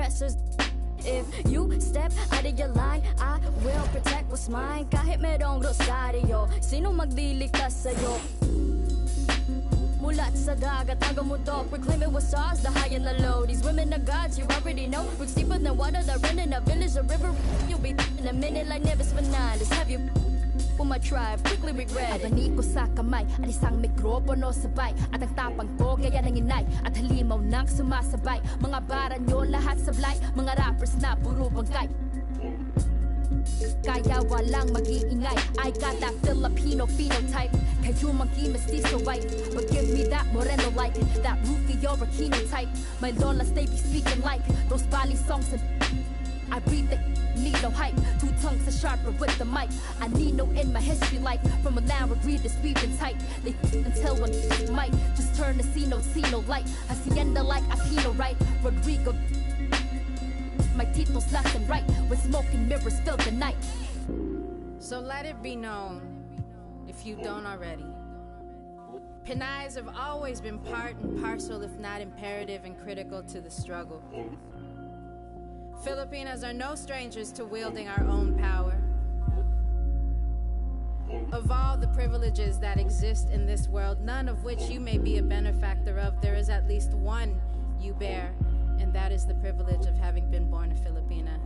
oppressors. If you step out of your line, I will protect what's mine. Kahit merong rosaryo, sino magliligtas sa'yo? Mulat sa dagat hanggang mundo, reclaiming what's ours, the high and the low. These women are gods, you already know. Roots deeper than water, they're in a village, a river. You'll be in a minute like Nevis Fernandez. Have you for my tribe, quickly regret it. Abani ko sa kamay, at isang mikropono sabay. At ang tapang ko kaya nanginay, at halimaw nang sumasabay. Mga baranyo lahat sablay, mga rappers na puro bangkay. Kaya walang mag-iingay, I got that Filipino phenotype. Kayo monkey mestizo white, but give me that moreno like that Rufio Aquino type. My lolas they be speaking like those Bali songs and I breathe it, need no hype. Two tongues are sharper with the mic. I need no in my history life. From a loud readers weaving tight. They until one might just turn to see no light. Hacienda like Aquino right. Rodrigo, my titles left and right. When smoking mirrors fill the night. So let it be known, if you don't already, Pinays have always been part and parcel, if not imperative and critical to the struggle. Filipinas are no strangers to wielding our own power. Of all the privileges that exist in this world, none of which you may be a benefactor of, there is at least one you bear, and that is the privilege of having been born a Filipina.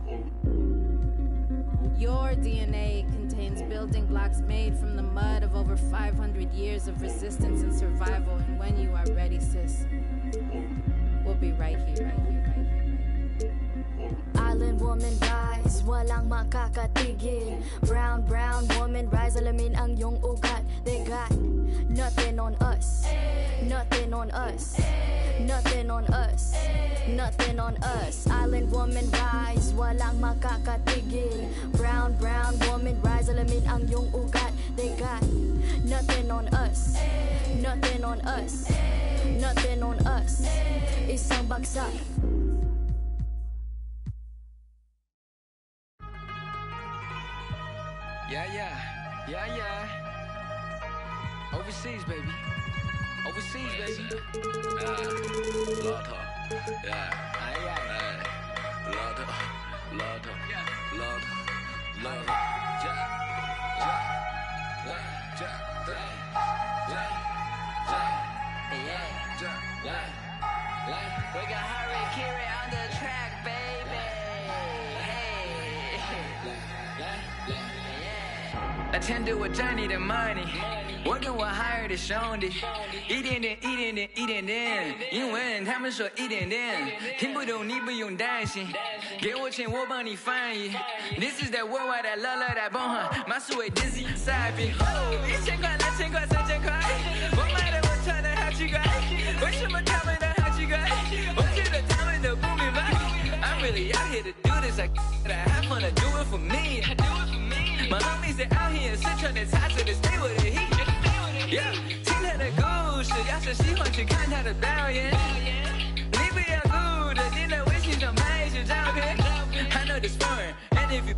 Your DNA contains building blocks made from the mud of over 500 years of resistance and survival, and when you are ready, sis, we'll be right here. Island woman rise, walang makakatigil. Brown woman rise, alamin ang iyong ugat. They got nothing on us, nothing on us, nothing on us, nothing on us. Island woman rise, walang makakatigil. Brown woman rise, alamin ang iyong ugat. They got nothing on us, nothing on us, nothing on us. Isang bagsak. Yeah. Overseas, baby. Lord, yeah. We got Harry Kiri on the track, baby. Attend to a journey to money， 我跟我 hire 的兄弟，一点点，英文他们说一点点，听不懂你不用担心，给我钱我帮你翻译。This is that worldwide that love that bomb， 马苏伟 Dizzy 赛比，1000块、2000块、3000块，我买的我穿的好奇怪，为什么他们的好奇怪？我觉得他们都不明白。I'm really out here to do this, I have fun to do it for me. My homies they out here 四川的茶色的 stay with the heat。Yeah， 听他的故事，要是喜欢去看他的表演，你不要顾着点在微信上拍一些照片。I know this fun, and if you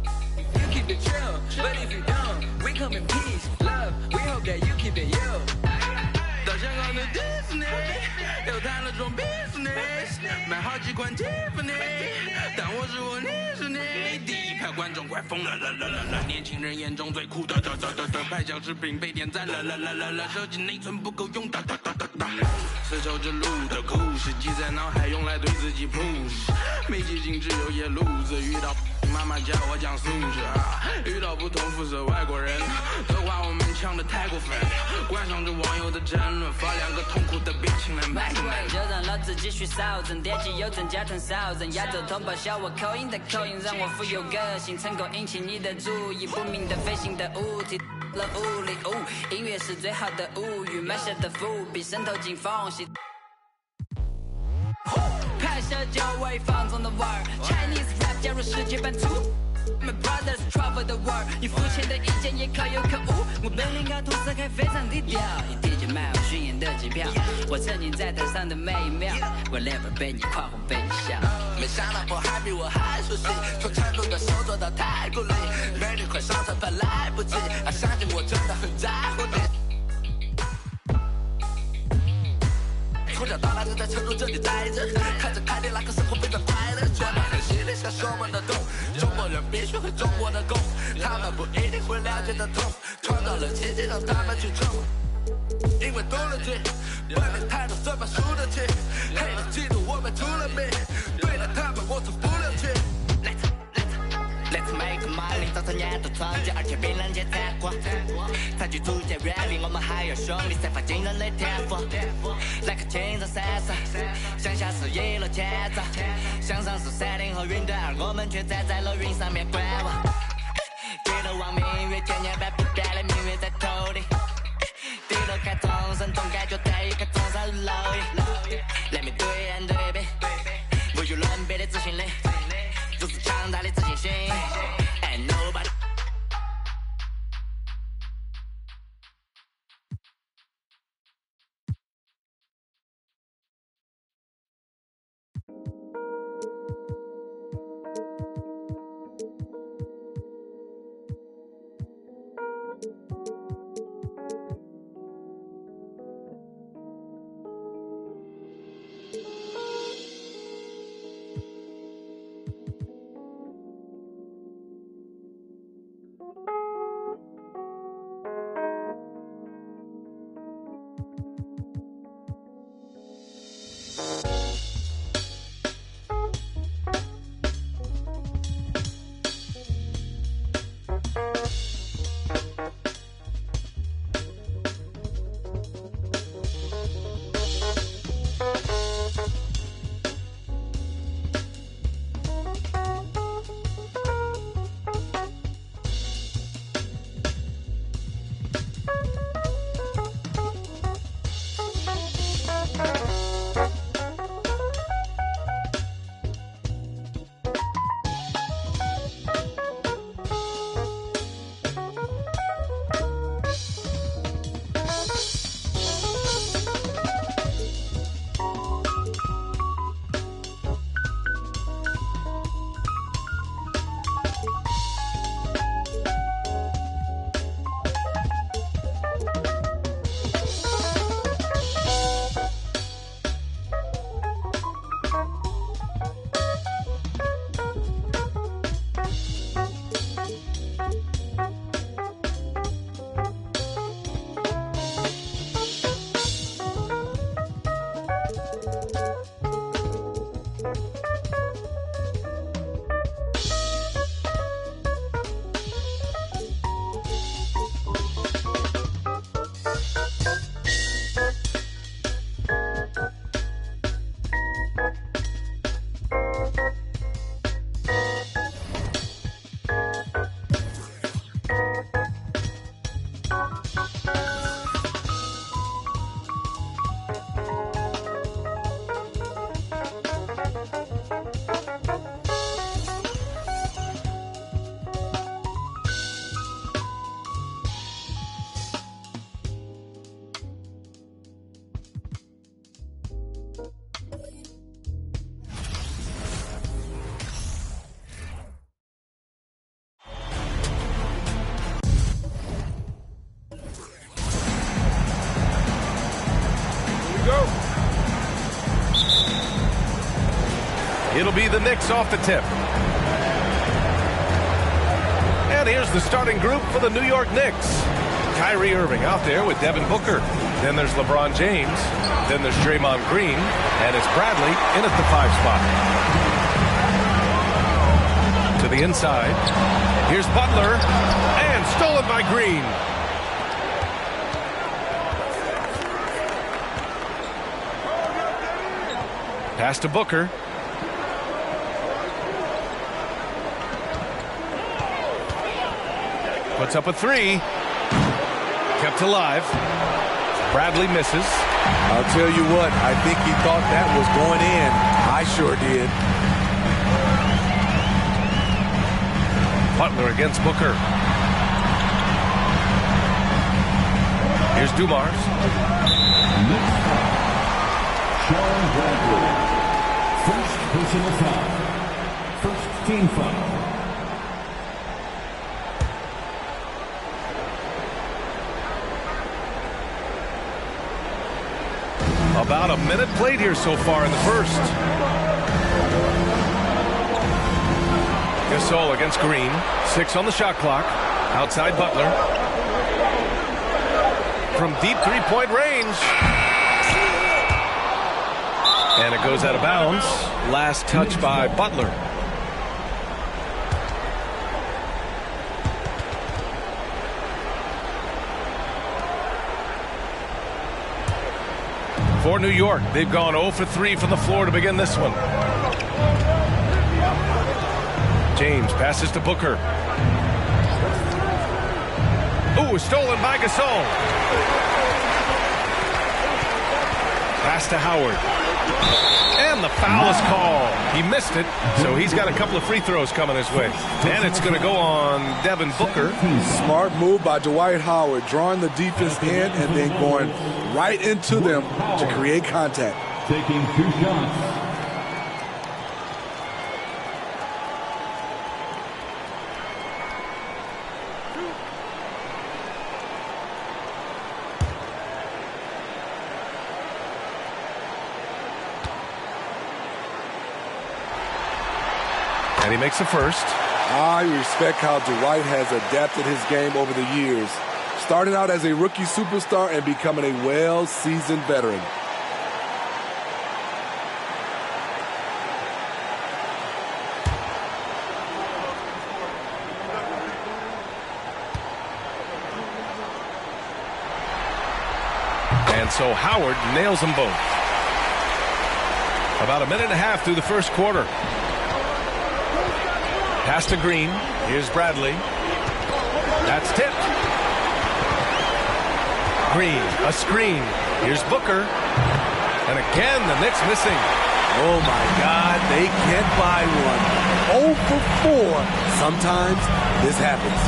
keep it chill, but if you don't, we come in peace, love. We hope that you keep it you。到香港的 Disney， 又谈了桩 business， 买好几款 Tiffany， 但我是我，你是你。第一排观众快疯了，年轻人眼中最酷的，拍小视频被点赞了，手机内存不够用，丝绸之路的故事记在脑海，用来对自己 push。没捷径只有夜路子，遇到妈妈教我讲素质，遇到不同肤色外国人的话，我们呛得太过分，观赏着网友的争论，发两个痛苦的表情来卖。就让老子继续扫整，点起油灯加团扫整，亚洲同胞笑我口音的口音，让我富有个性，成功引起你的注意，不明的飞行的物体了物理音乐是最好的物语，埋下的伏笔渗透进缝隙。拍摄就为放纵的味儿 ，Chinese rap 加入世界版图。My brothers travel the world， 你肤浅的意见也可有可无。我本领高，涂色还非常低调，一滴就买我巡演的机票。我曾经在台上的每一秒，我 never 被你夸或被你笑。没想到我还比我还熟悉，从成都的手做到太古里，美女快上车怕来不及，相信我真的很在乎你。从小到大就在成都这里待着，看着凯迪拉克生活非常快乐，全班很下说不得动。中国人必须会中国的共，他们不一定会了解的痛，创造了奇迹让他们去冲。因为懂了解，外面太多怎么输得起？黑的嫉妒我们出了名，对待他们我从不留情。Let's make money， 早餐也都创建，而且比人家才华。才去组建远比我们还要兄弟，散发惊人的天赋。来个青藏闪闪，向下是一路前走，向上是山顶和云端，而我们却站在了云上面观望。低头望明月，千年般不变的明月在头顶。低头看众生，总感觉在一个中山路影。来面对眼对比，无与伦比的自信力。如此强大的自信心 ，and nobody。It'll be the Knicks off the tip. And here's the starting group for the New York Knicks. Kyrie Irving out there with Devin Booker. Then there's LeBron James. Then there's Draymond Green. And it's Bradley in at the 5 spot. To the inside. Here's Butler. And stolen by Green. Pass to Booker. Puts up a 3. Kept alive. Bradley misses. I'll tell you what, I think he thought that was going in. I sure did. Butler against Booker. Here's Dumars. Shawn Bradley. First personal foul. First team foul. About a minute played here so far in the first. Gasol against Green. 6 on the shot clock. Outside Butler. From deep three-point range. And it goes out of bounds. Last touch by Butler. For New York, they've gone 0 for 3 from the floor to begin this one. James passes to Booker. Ooh, stolen by Gasol. Pass to Howard. And the foul is called. He missed it, so he's got a couple of free throws coming his way. And it's going to go on Devin Booker. Smart move by Dwight Howard, drawing the defense in and then going right into them to create contact. Taking 2 shots. And he makes the first. I respect how Dwight has adapted his game over the years, starting out as a rookie superstar and becoming a well-seasoned veteran. And so Howard nails them both. About a minute and a half through the first quarter. Pass to Green. Here's Bradley. That's tipped. Green, a screen. Here's Booker. And again, the Knicks missing. Oh, my God, they can't buy one. 0 for 4. Sometimes this happens.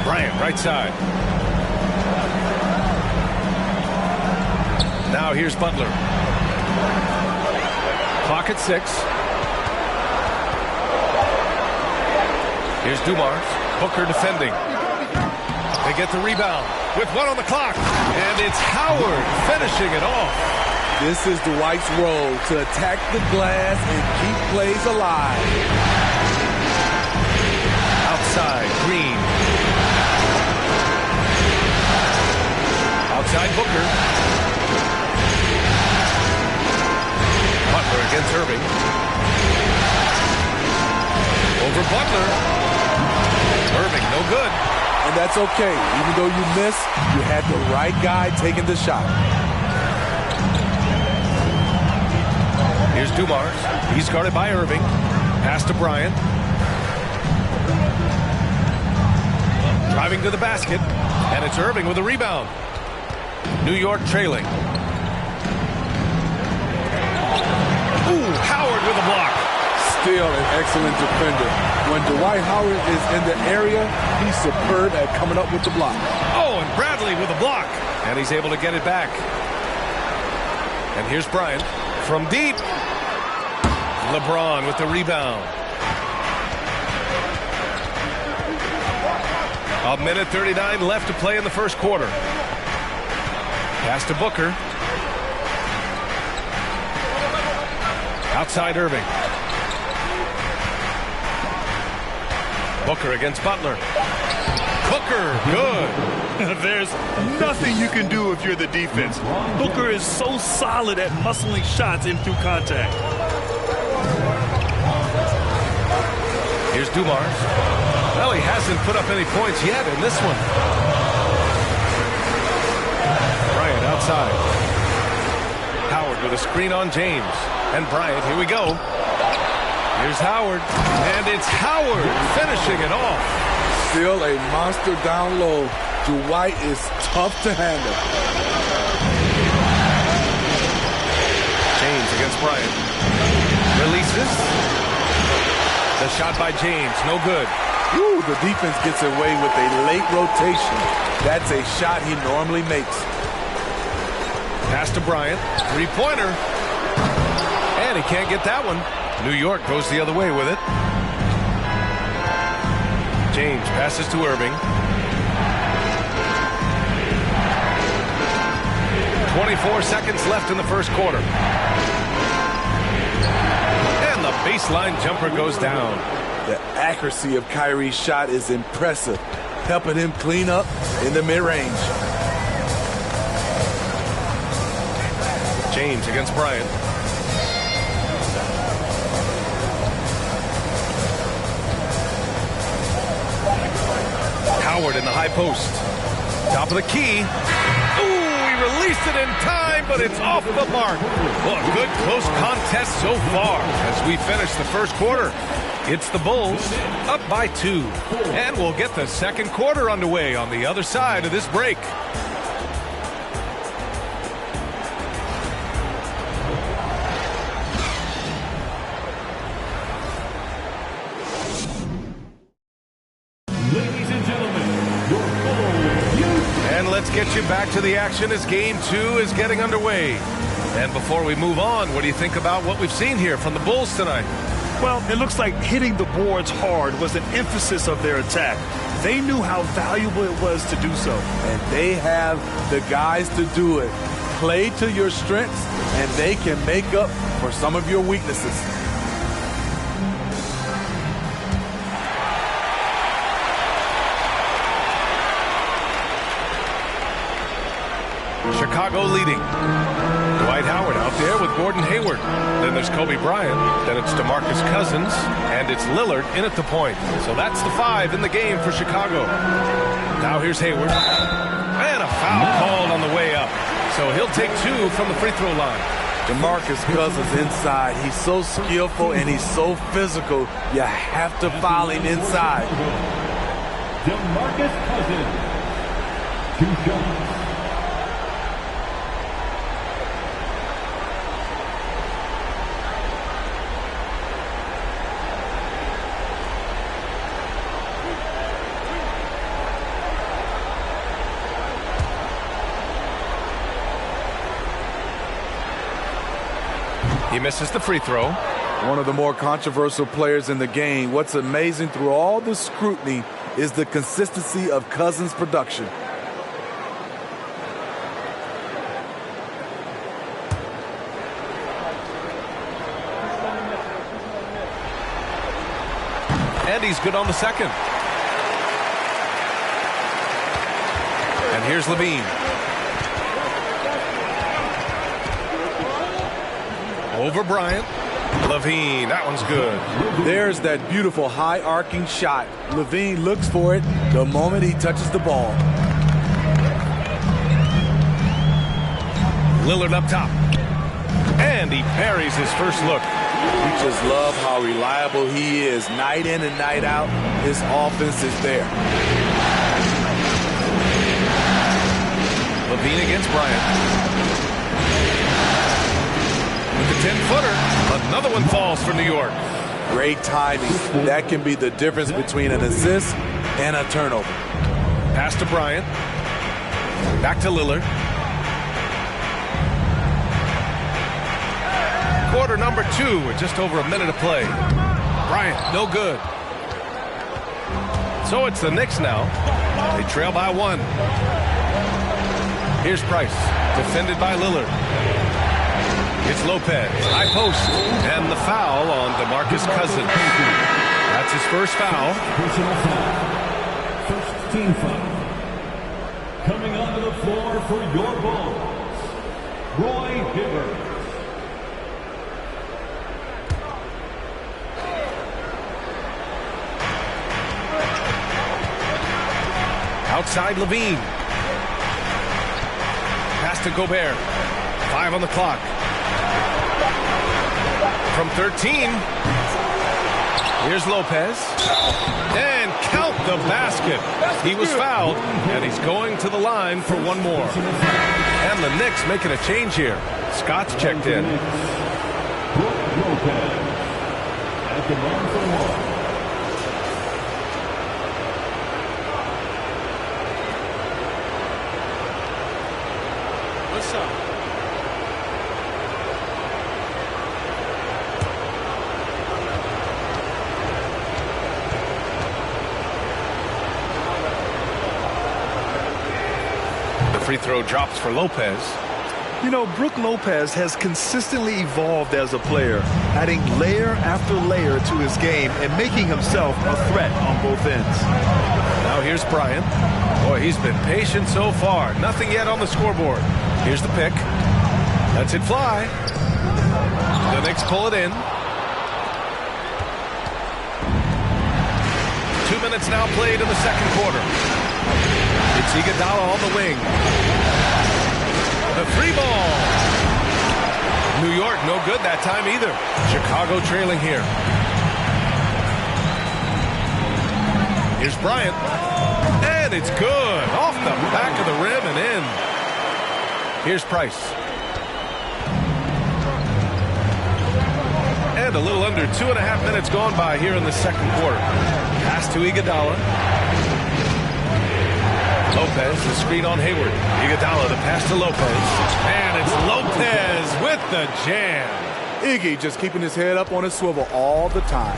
Bryant, right side. Now here's Butler. Clock at 6. Here's Dumars. Booker defending. They get the rebound with 1 on the clock. And it's Howard finishing it off. This is Dwight's role, to attack the glass and keep plays alive. Outside, Green. Outside, Booker. Butler against Irving. Over Butler. Irving, no good. And that's okay. Even though you missed, you had the right guy taking the shot. Here's Dumars. He's guarded by Irving. Pass to Bryant. Driving to the basket. And it's Irving with a rebound. New York trailing. Ooh, Howard with a block. Still an excellent defender. When Dwight Howard is in the area, he's superb at coming up with the block. Oh, and Bradley with a block. And he's able to get it back. And here's Bryant from deep. LeBron with the rebound. A minute 39 left to play in the first quarter. Pass to Booker. Outside Irving. Booker against Butler. Booker, good. There's nothing you can do if you're the defense. Booker is so solid at muscling shots in through contact. Here's Dumars. Well, he hasn't put up any points yet in this one. Bryant outside. Howard with a screen on James. And Bryant, here we go. Here's Howard. And it's Howard finishing it off. Still a monster down low. Dwight is tough to handle. James against Bryant. Releases. The shot by James, no good. Ooh, the defense gets away with a late rotation. That's a shot he normally makes. Pass to Bryant. Three-pointer. And he can't get that one. New York goes the other way with it. James passes to Irving. 24 seconds left in the first quarter. And the baseline jumper goes down. The accuracy of Kyrie's shot is impressive, helping him clean up in the mid-range. James against Bryant. Howard in the high post. Top of the key. Ooh, he released it in time, but it's off the mark. Well, a good close contest so far as we finish the first quarter. It's the Bulls up by 2. And we'll get the second quarter underway on the other side of this break. Let's get you back to the action as Game 2 is getting underway. And before we move on, what do you think about what we've seen here from the Bulls tonight? Well, it looks like hitting the boards hard was an emphasis of their attack. They knew how valuable it was to do so. And they have the guys to do it. Play to your strengths, and they can make up for some of your weaknesses. Chicago leading. Dwight Howard out there with Gordon Hayward. Then there's Kobe Bryant. Then it's DeMarcus Cousins. And it's Lillard in at the point. So that's the 5 in the game for Chicago. Now here's Hayward. And a foul called on the way up. So he'll take 2 from the free throw line. DeMarcus Cousins inside. He's so skillful and he's so physical. You have to foul him inside. DeMarcus Cousins. 2 shots. He misses the free throw. One of the more controversial players in the game. What's amazing through all the scrutiny is the consistency of Cousins' production. And he's good on the second. And here's Levine. Over Bryant. Levine, that one's good. There's that beautiful high arcing shot. Levine looks for it the moment he touches the ball. Lillard up top. And he parries his first look. We just love how reliable he is. Night in and night out, his offense is there. Levine against Bryant. With the 10-footer, another one falls for New York. Great timing. That can be the difference between an assist and a turnover. Pass to Bryant. Back to Lillard. Quarter number 2 with just over a minute to play. Bryant, no good. So it's the Knicks now. They trail by 1. Here's Price, defended by Lillard. It's Lopez, high post, and the foul on DeMarcus Cousins. That's his first foul. Personal foul. First team foul. Coming onto the floor for your Bulls, Roy Hibbert. Outside Levine. Pass to Gobert. 5 on the clock. From 13, here's Lopez. And count the basket. He was fouled, and he's going to the line for one more. And the Knicks making a change here. Scott's checked in. Lopez at the line for 1. What's up? The free throw drops for Lopez. You know, Brook Lopez has consistently evolved as a player, adding layer after layer to his game and making himself a threat on both ends. Now here's Bryant. Boy, he's been patient so far. Nothing yet on the scoreboard. Here's the pick. Lets it fly. The Knicks pull it in. 2 minutes now played in the second quarter. It's Iguodala on the wing. The three ball. New York, no good that time either. Chicago trailing here. Here's Bryant. And it's good. Off the back of the rim and in. Here's Price. And a little under 2.5 minutes gone by here in the second quarter. Pass to Iguodala. Lopez, the screen on Hayward. Iguodala, the pass to Lopez. And it's Lopez with the jam. Iggy just keeping his head up on his swivel all the time.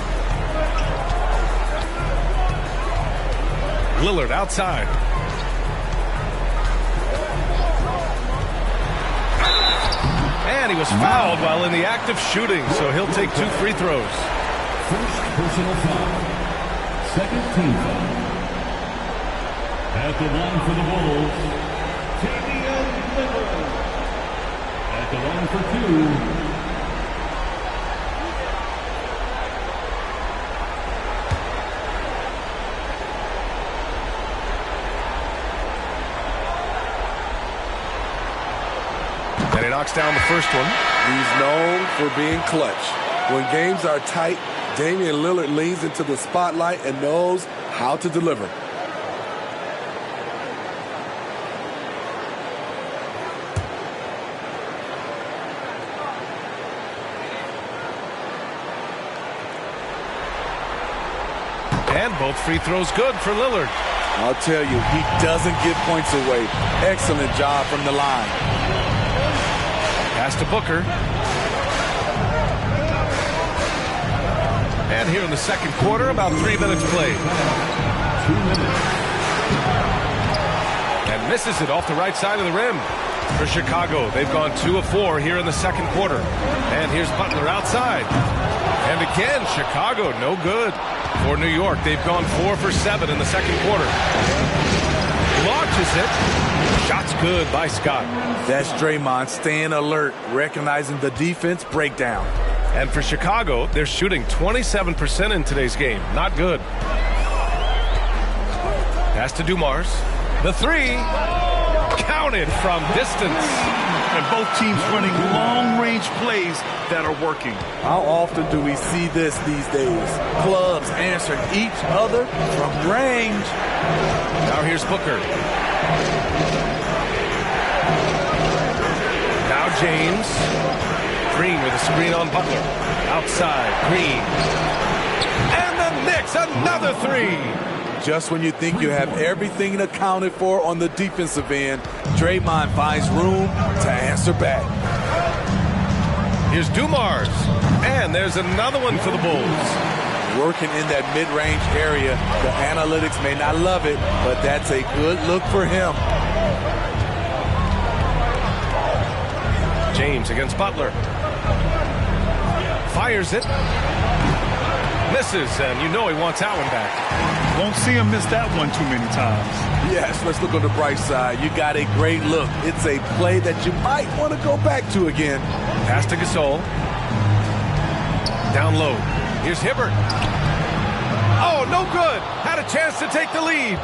Lillard outside. And he was fouled while in the act of shooting, so he'll take 2 free throws. First personal foul. Second team foul. At the line for the Bulls, Damian Lillard. At the line for 2. And he knocks down the first one. He's known for being clutch. When games are tight, Damian Lillard leans into the spotlight and knows how to deliver. And both free throws good for Lillard. I'll tell you, he doesn't give points away. Excellent job from the line. Pass to Booker. And here in the second quarter, about 3 minutes played. 2 minutes. And misses it off the right side of the rim. For Chicago, they've gone 2 of 4 here in the second quarter. And here's Butler outside. And again, Chicago, no good. For New York, they've gone 4 for 7 in the second quarter. Launches it. Shot's good by Scott. That's Draymond staying alert, recognizing the defense breakdown. And for Chicago, they're shooting 27% in today's game. Not good. Pass to Dumars. The three. Counted from distance. And both teams running long-range plays that are working. How often do we see this these days? Clubs answering each other from range. Now here's Booker. Now James. Green with a screen on Butler. Outside, Green. And the Knicks, another three. Just when you think you have everything accounted for on the defensive end, Draymond finds room to answer back. Here's Dumars. And there's another one for the Bulls. Working in that mid-range area. The analytics may not love it, but that's a good look for him. James against Butler. Fires it. Misses, and you know he wants that one back. Won't see him miss that one too many times. Yes, let's look on the bright side. You got a great look. It's a play that you might want to go back to again. Pass to Gasol. Down low. Here's Hibbert. Oh, no good. Had a chance to take the lead.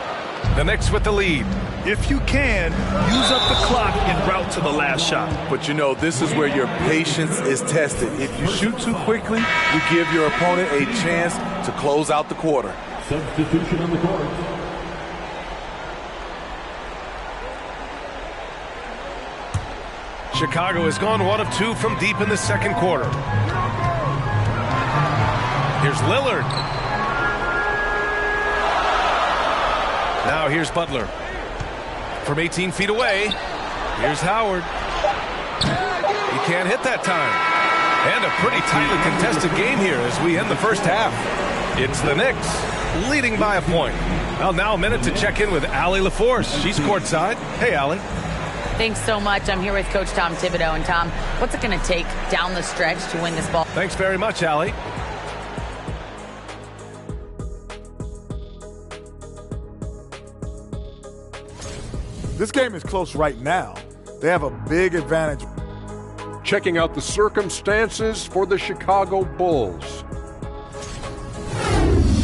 The Knicks with the lead. If you can, use up the clock en route to the last shot. But you know, this is where your patience is tested. If you shoot too quickly, you give your opponent a chance to close out the quarter. Substitution on the court. Chicago has gone 1 of 2 from deep in the second quarter. Here's Lillard. Now here's Butler. From 18 feet away, here's Howard. He can't hit that time. And a pretty tightly contested game here as we end the first half. It's the Knicks leading by a point. Well, now a minute to check in with Allie LaForce. She's courtside. Hey, Allie. Thanks so much. I'm here with Coach Tom Thibodeau. And Tom, what's it going to take down the stretch to win this ball? Thanks very much, Allie. This game is close right now. They have a big advantage. Checking out the circumstances for the Chicago Bulls.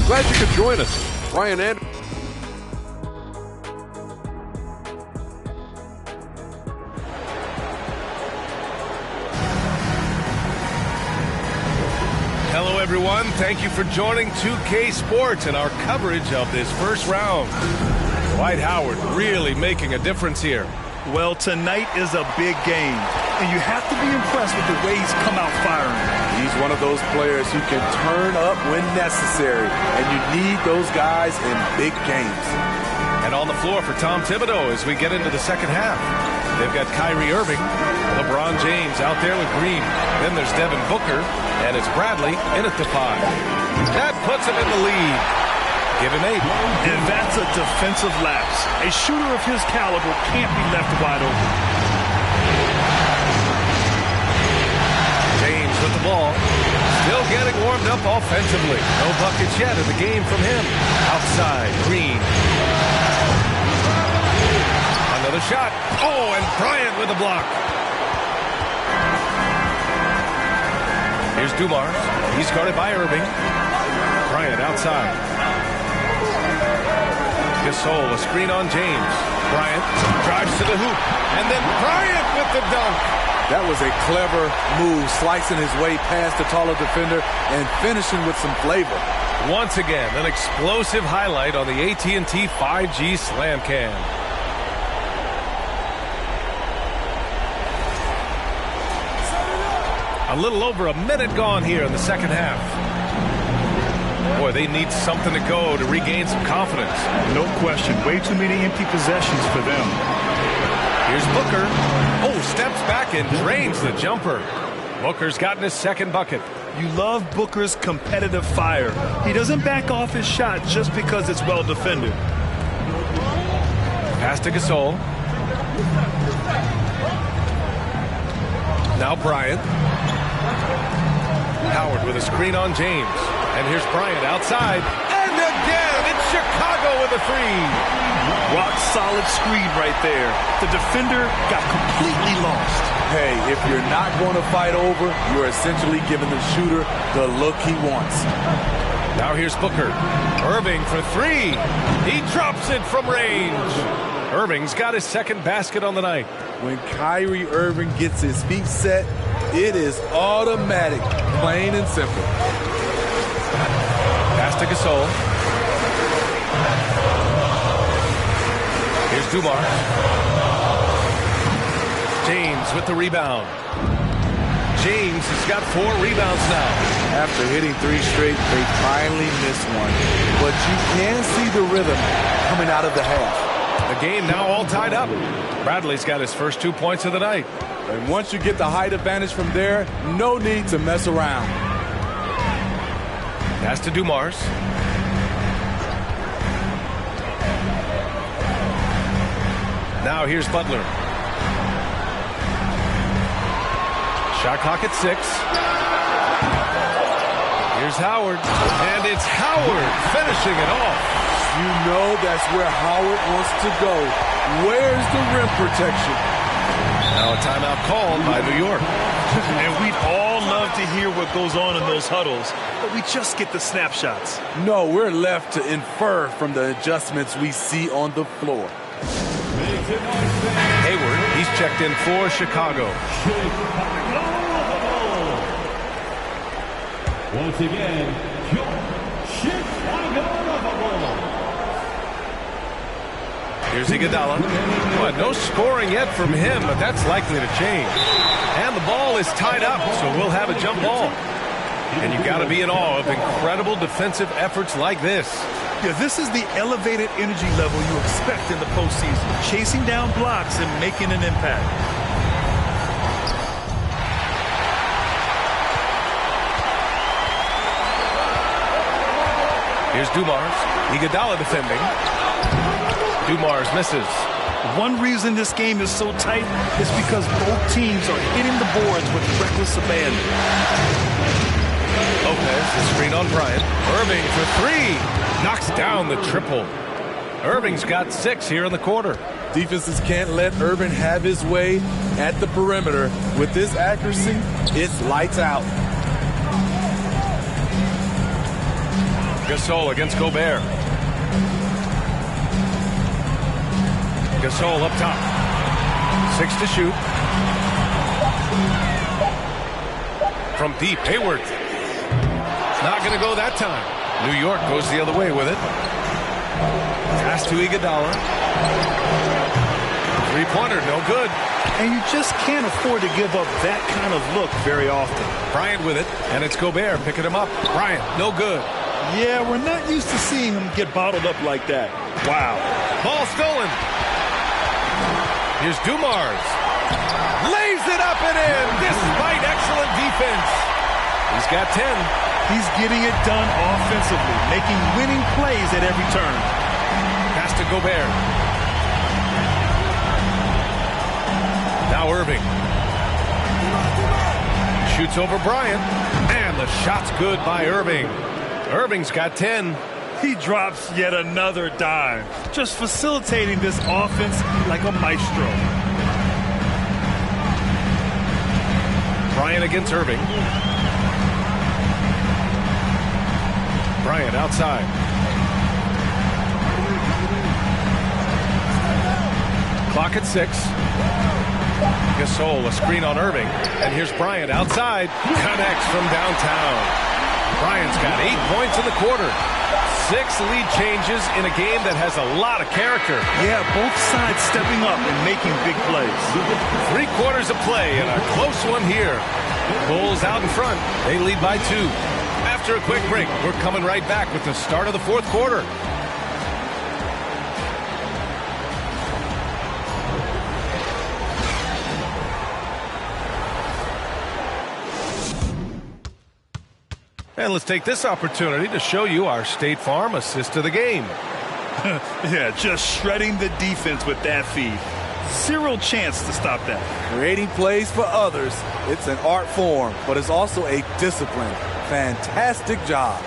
Glad you could join us, Brian and Hello, everyone. Thank you for joining 2K Sports and our coverage of this first round. Dwight Howard really making a difference here. Well, tonight is a big game, and you have to be impressed with the way he's come out firing. He's one of those players who can turn up when necessary, and you need those guys in big games. And on the floor for Tom Thibodeau as we get into the second half. They've got Kyrie Irving, LeBron James out there with Green. Then there's Devin Booker, and it's Bradley in at the 5. That puts him in the lead. Give him 8. And that's a defensive lapse. A shooter of his caliber can't be left wide open. James with the ball. Still getting warmed up offensively. No buckets yet in the game from him. Outside, Green. Another shot. Oh, and Bryant with the block. Here's Dumars. He's guarded by Irving. Bryant outside. Gasol, a screen on James. Bryant drives to the hoop. And then Bryant with the dunk. That was a clever move, slicing his way past the taller defender and finishing with some flavor. Once again, an explosive highlight on the AT&T 5G Slam Cam. A little over a minute gone here in the second half. Boy, they need something to go to regain some confidence. No question. Way too many empty possessions for them. Here's Booker. Oh, steps back and drains the jumper. Booker's gotten his second bucket. You love Booker's competitive fire. He doesn't back off his shot just because it's well defended. Pass to Gasol. Now Bryant. Howard with a screen on James. And here's Bryant outside. And again, it's Chicago with a 3. Rock solid screen right there. The defender got completely lost. Hey, if you're not going to fight over, you're essentially giving the shooter the look he wants. Now here's Booker. Irving for 3. He drops it from range. Irving's got his second basket on the night. When Kyrie Irving gets his feet set, it is automatic, plain and simple. Pass to Gasol. Here's Dumars. James with the rebound. James has got 4 rebounds now. After hitting 3 straight, they finally missed one. But you can see the rhythm coming out of the half. The game now all tied up. Bradley's got his first 2 points of the night. And once you get the height advantage from there, no need to mess around. Pass to Dumars. Now here's Butler. Shot clock at 6. Here's Howard. And it's Howard finishing it off. You know that's where Howard wants to go. Where's the rim protection? Now a timeout called by New York. And we'd all love to hear what goes on in those huddles, but we just get the snapshots. No, we're left to infer from the adjustments we see on the floor. Hayward, he's checked in for Chicago. Once again, Chicago. Here's Iguodala. Well, no scoring yet from him, but that's likely to change. And the ball is tied up, so we'll have a jump ball. And you got to be in awe of incredible defensive efforts like this. Yeah, this is the elevated energy level you expect in the postseason. Chasing down blocks and making an impact. Here's Dumars. Iguodala defending. Dumars misses. One reason this game is so tight is because both teams are hitting the boards with reckless abandon. Lopez, the screen on Bryant. Irving for three. Knocks down the triple. Irving's got 6 here in the quarter. Defenses can't let Irving have his way at the perimeter. With this accuracy, it's lights out. Gasol against Gobert. Gasol up top. 6 to shoot. From deep, Hayward. Not going to go that time. New York goes the other way with it. Pass to Iguodala. Three-pointer, no good. And you just can't afford to give up that kind of look very often. Bryant with it, and it's Gobert picking him up. Bryant, no good. Yeah, we're not used to seeing him get bottled up like that. Wow. Ball stolen. Here's Dumars. Lays it up and in, despite excellent defense. He's got 10. He's getting it done offensively, making winning plays at every turn. Pass to Gobert. Now Irving. Shoots over Bryant. And the shot's good by Irving. Irving's got 10. He drops yet another dime, just facilitating this offense like a maestro. Bryant against Irving. Bryant outside. Clock at 6. Gasol, a screen on Irving. And here's Bryant outside. Connects from downtown. Bryant's got 8 points in the quarter. 6 lead changes in a game that has a lot of character. Yeah, both sides stepping up and making big plays. 3 quarters of play and a close one here. Bulls out in front. They lead by 2. After a quick break, we're coming right back with the start of the 4th quarter. And let's take this opportunity to show you our State Farm assist of the game. Yeah, just shredding the defense with that feed. 0 chance to stop that. Creating plays for others, it's an art form, but it's also a discipline. Fantastic job.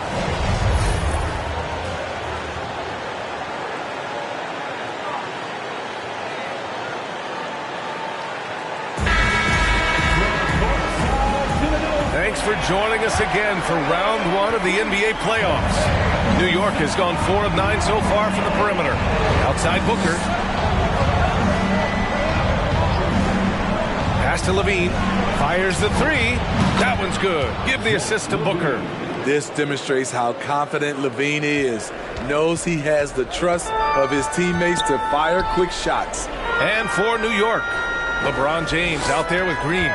Thanks for joining us again for round 1 of the NBA playoffs. New York has gone 4 of 9 so far from the perimeter. Outside Booker. Pass to Levine. Fires the 3. That one's good. Give the assist to Booker. This demonstrates how confident Levine is. Knows he has the trust of his teammates to fire quick shots. And for New York, LeBron James out there with Green.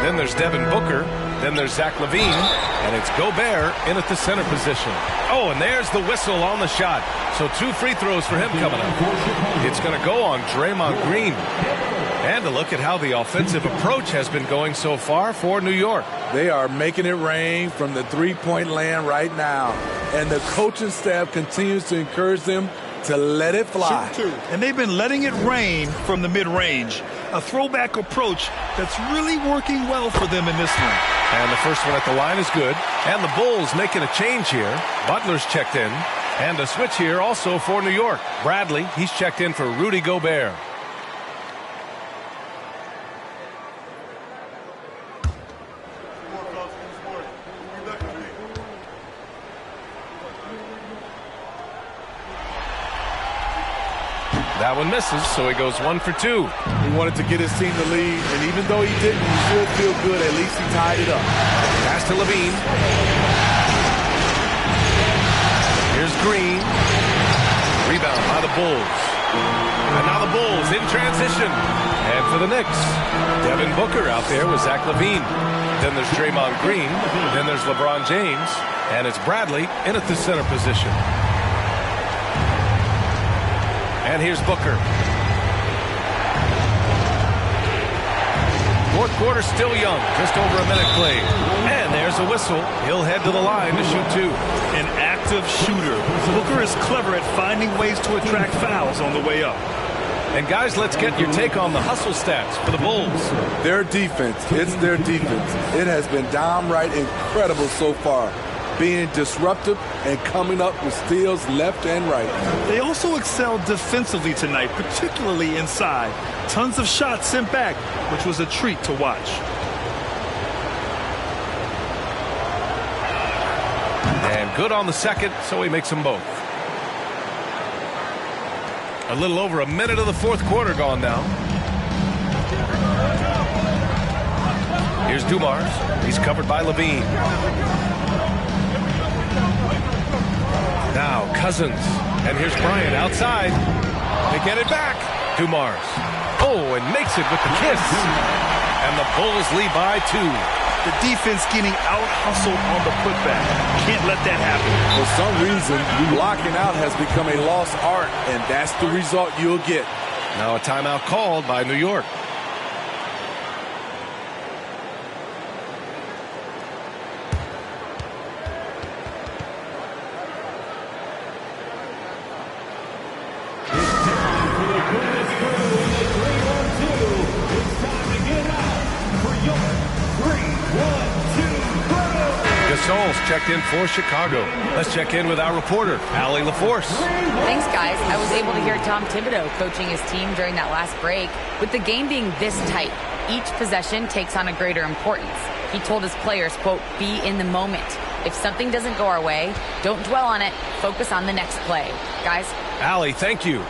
Then there's Devin Booker. Then there's Zach LaVine, and it's Gobert in at the center position. Oh, and there's the whistle on the shot. So 2 free throws for him coming up. It's going to go on Draymond Green. And a look at how the offensive approach has been going so far for New York. They are making it rain from the three-point land right now. And the coaching staff continues to encourage them to let it fly. And they've been letting it rain from the mid-range. A throwback approach that's really working well for them in this one. And the first one at the line is good. And the Bulls making a change here. Butler's checked in. And a switch here also for New York. Bradley, he's checked in for Rudy Gobert. That one misses, so he goes 1 for 2. He wanted to get his team the lead, and even though he didn't, he should feel good. At least he tied it up. Pass to Levine. Here's Green. Rebound by the Bulls. And now the Bulls in transition. And for the Knicks, Devin Booker out there with Zach LaVine. Then there's Draymond Green. Then there's LeBron James. And it's Bradley in at the center position. And here's Booker. 4th quarter still young, just over a minute played. And there's a whistle. He'll head to the line to shoot 2. An active shooter. Booker is clever at finding ways to attract fouls on the way up. And guys, let's get your take on the hustle stats for the Bulls. Their defense, it's their defense. It has been downright incredible so far, being disruptive and coming up with steals left and right. They also excelled defensively tonight, particularly inside. Tons of shots sent back, which was a treat to watch. And good on the second, so he makes them both. A little over a minute of the fourth quarter gone now. Here's Dumars. He's covered by Levine. Now Cousins. And here's Bryant outside. They get it back. Dumars. Oh, and makes it with the kiss. And the Bulls lead by 2. The defense getting out-hustled on the putback. Can't let that happen. For some reason, blocking out has become a lost art, and that's the result you'll get. Now a timeout called by New York. Gasol's checked in for Chicago. Let's check in with our reporter, Allie LaForce. Thanks, guys. I was able to hear Tom Thibodeau coaching his team during that last break. With the game being this tight, each possession takes on a greater importance. He told his players, quote, be in the moment. If something doesn't go our way, don't dwell on it. Focus on the next play. Guys? Allie, thank you.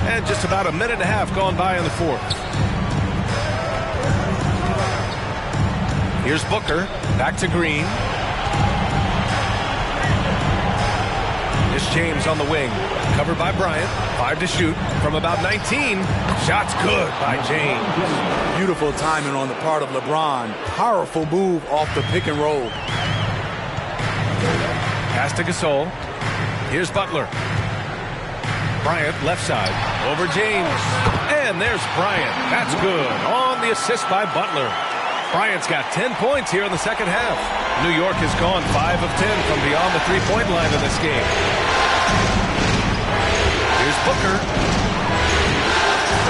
And just about a minute and a half gone by in the fourth. Here's Booker. Back to Green. Here's James on the wing. Covered by Bryant. 5 to shoot from about 19. Shot's good by James. Beautiful timing on the part of LeBron. Powerful move off the pick and roll. Pass to Gasol. Here's Butler. Bryant left side over James, and there's Bryant. That's good on the assist by Butler. Bryant's got 10 points here in the second half. New York has gone 5 of 10 from beyond the three-point line in this game. Here's Booker.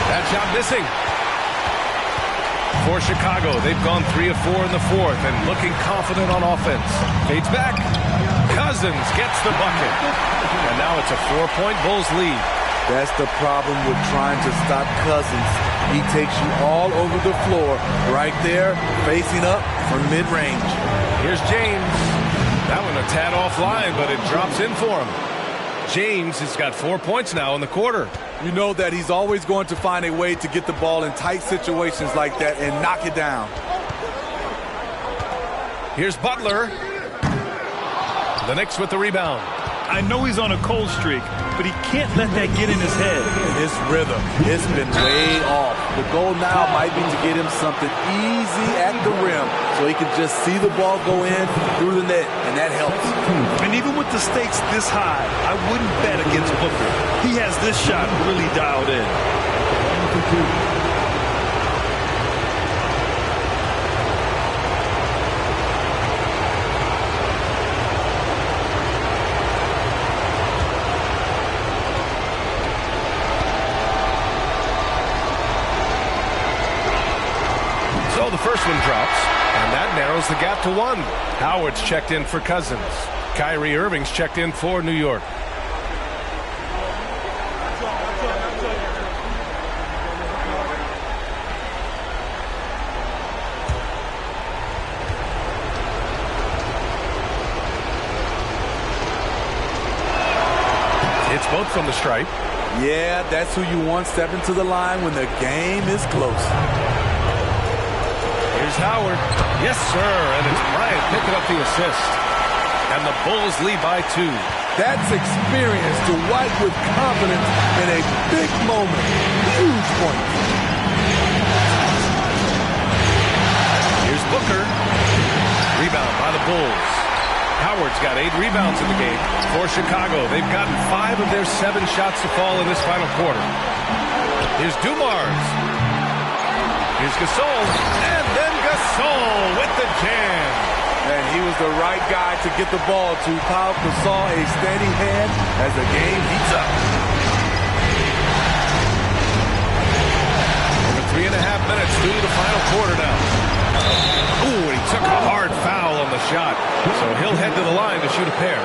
That shot missing. For Chicago, they've gone 3 of 4 in the fourth and looking confident on offense. Fades back. Cousins gets the bucket. And now it's a 4-point Bulls lead. That's the problem with trying to stop Cousins. He takes you all over the floor, right there, facing up from mid-range. Here's James. That one a tad offline, but it drops in for him. James has got 4 points now in the quarter. You know that he's always going to find a way to get the ball in tight situations like that and knock it down. Here's Butler. The Knicks with the rebound. I know he's on a cold streak, but he can't let that get in his head. His rhythm, it's been way off. The goal now might be to get him something easy at the rim so he can just see the ball go in through the net, and that helps. And even with the stakes this high, I wouldn't bet against Booker. He has this shot really dialed in. So the first one drops, and that narrows the gap to 1. Howard's checked in for Cousins. Kyrie Irving's checked in for New York. It's both from the stripe. Yeah, that's who you want stepping to the line when the game is close. Here's Howard. Yes, sir. And it's Bryant picking up the assist. And the Bulls lead by 2. That's experience to wipe with confidence in a big moment. Huge point. Here's Booker. Rebound by the Bulls. Howard's got 8 rebounds in the game. For Chicago, they've gotten 5 of their 7 shots to fall in this final quarter. Here's Dumars. Here's Gasol, and then Gasol with the jam. And he was the right guy to get the ball to. Pau Gasol a steady hand as the game heats up. Over 3.5 minutes through the final quarter now. Ooh, and he took a hard foul on the shot. So he'll head to the line to shoot a pair.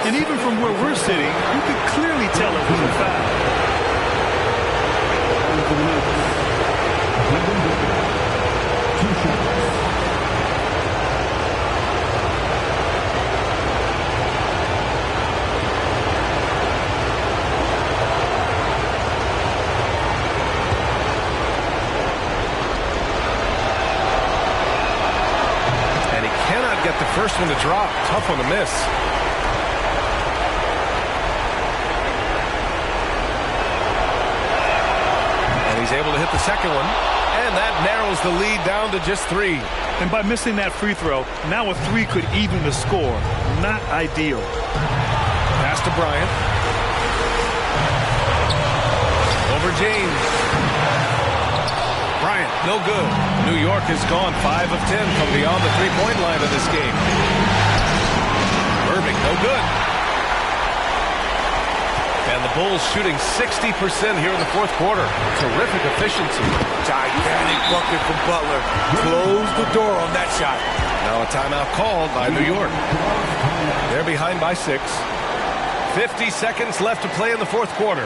And even from where we're sitting, you can clearly tell it was a foul. And he cannot get the first one to drop. Tough one to miss. He's able to hit the second one, and that narrows the lead down to just 3. And by missing that free throw, now a 3 could even the score. Not ideal. Pass to Bryant. Over James. Bryant, no good. New York has gone 5 of 10 from beyond the three-point line of this game. Irving, no good. And the Bulls shooting 60% here in the fourth quarter. Terrific efficiency. Gigantic bucket from Butler. Close the door on that shot. Now a timeout called by New York. They're behind by 6. 50 seconds left to play in the fourth quarter.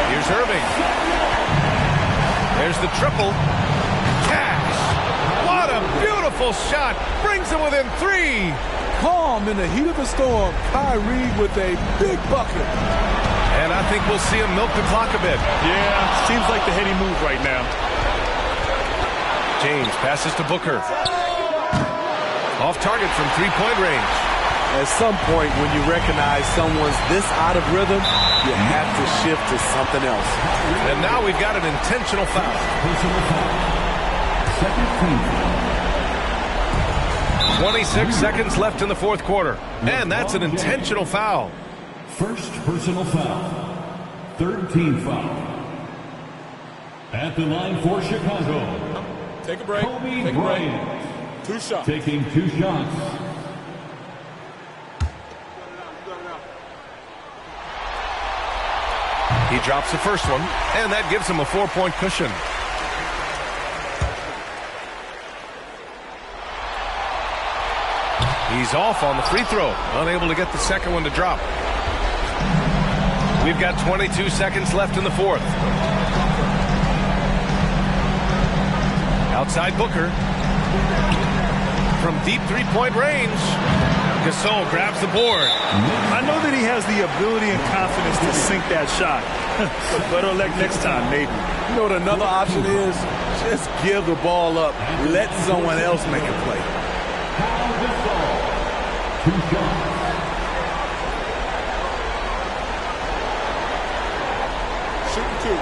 Here's Irving. There's the triple. Beautiful shot. Brings him within 3. Calm in the heat of the storm. Kyrie with a big bucket. And I think we'll see him milk the clock a bit. Yeah, seems like the heady move right now. James passes to Booker. Off target from three-point range. At some point, when you recognize someone's this out of rhythm, you have to shift to something else. And now we've got an intentional foul. Second team foul. 26 seconds left in the fourth quarter. And that's an intentional foul. First personal foul. Third team foul. At the line for Chicago. Take a break. Kobe Bryant. 2 shots. Taking 2 shots. He drops the first one, and that gives him a 4-point cushion. He's off on the free throw, unable to get the second one to drop. We've got 22 seconds left in the fourth. Outside Booker. From deep three-point range, Gasol grabs the board. I know that he has the ability and confidence to sink that shot. Better luck next time, maybe. You know what another option is? Just give the ball up. Let someone else make a play. 2 shots. Shooting 2.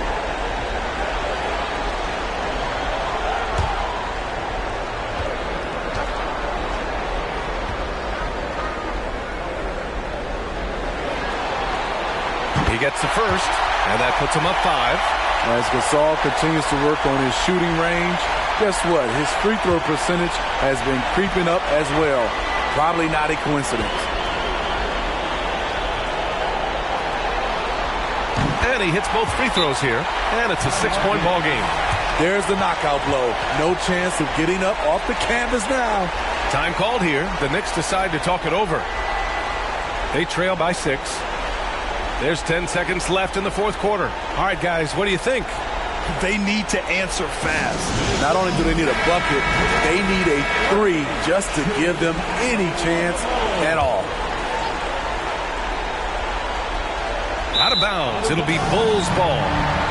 He gets the first, and that puts him up 5. As Gasol continues to work on his shooting range, guess what? His free throw percentage has been creeping up as well. Probably not a coincidence. And he hits both free throws here, and it's a 6-point ball game. There's the knockout blow. No chance of getting up off the canvas now. Time called here. The Knicks decide to talk it over. They trail by 6. There's 10 seconds left in the fourth quarter. All right, guys, what do you think? They need to answer fast. Not only do they need a bucket, they need a 3 just to give them any chance at all. Out of bounds. It'll be Bulls ball.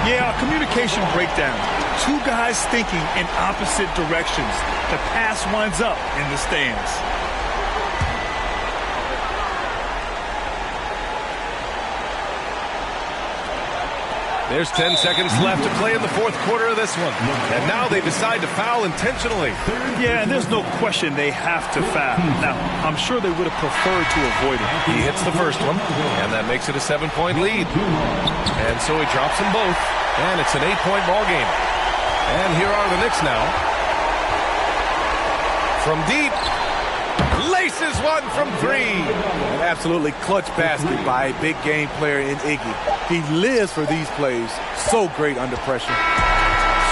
Yeah, communication breakdown. 2 guys thinking in opposite directions. The pass winds up in the stands. There's 10 seconds left to play in the fourth quarter of this one. And now they decide to foul intentionally. Yeah, and there's no question they have to foul. Now, I'm sure they would have preferred to avoid it. He hits the first one, and that makes it a 7-point lead. And so he drops them both, and it's an 8-point ball game. And here are the Knicks now. From deep, laces one from 3. An absolutely clutch basket by a big game player in Iggy. He lives for these plays. So great under pressure.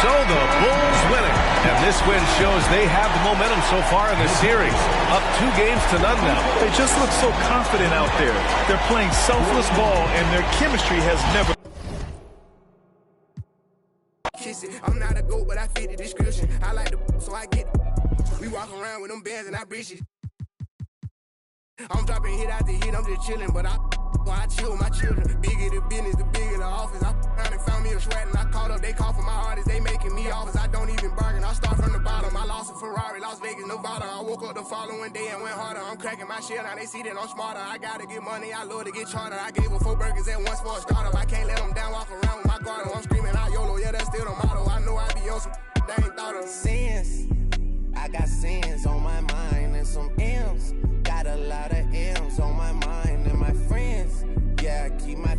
So the Bulls win it. And this win shows they have the momentum so far in this series. Up 2-0 now. They just look so confident out there. They're playing selfless ball, and their chemistry has never... I'm not a goat, but I fit the description. I like the so I get it. We walk around with them bands and I breach it. I'm dropping hit after hit, I'm just chilling, but I chill with my children. Bigger the business, the bigger the office. I found and found me a sweat and I called up, they call for my artists, they making me offers. I don't even bargain, I start from the bottom. I lost a Ferrari, Las Vegas, Nevada. I woke up the following day and went harder. I'm cracking my shell, now they see that I'm smarter. I gotta get money, I love to get charter. I gave her 4 burgers at once for a startup. I can't let them down, walk around with my guard. I'm screaming out YOLO, yeah, that's still the motto. I know I be on some they ain't thought of. Sins, I got sins on my mind and some M's. Got a lot of M's on my mind and my friends. Yeah, I keep my